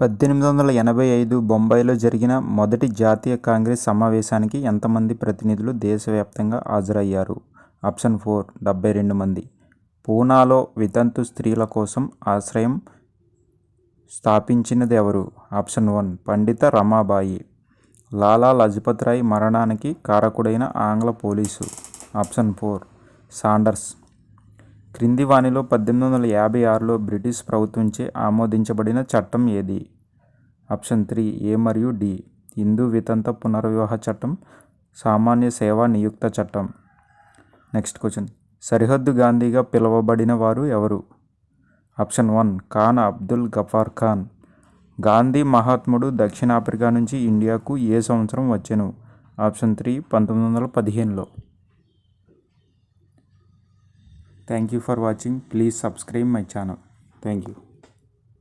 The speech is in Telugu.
1885 బొంబాయిలో జరిగిన మొదటి జాతీయ కాంగ్రెస్ సమావేశానికి ఎంతమంది ప్రతినిధులు దేశవ్యాప్తంగా హాజరయ్యారు? ఆప్షన్ 4 72 మంది. పూనాలో వితంతు స్త్రీల కోసం ఆశ్రయం స్థాపించినది ఎవరు? ఆప్షన్ 1 పండిత రమాబాయి. లాలా లజపత్ రాయ్ మరణానికి కారకుడైన ఆంగ్ల పోలీసు? Option 4 sanders. క్రింది వానిలో 1856లో బ్రిటిష్ ప్రభుత్వంచే ఆమోదించబడిన చట్టం ఏది? ఆప్షన్ 3 ఏ మరియు డి. హిందూ వితంత పునర్వివాహ చట్టం, సామాన్య సేవా నియుక్త చట్టం. Next question. సరిహద్దు గాంధీగా పిలువబడిన వారు ఎవరు? ఆప్షన్ 1 ఖాన్ అబ్దుల్ గఫార్ ఖాన్. గాంధీ మహాత్ముడు దక్షిణాఫ్రికా నుంచి ఇండియాకు ఏ సంవత్సరం వచ్చెను? Option 3 1915లో. Thank you for watching. Please subscribe my channel. Thank you.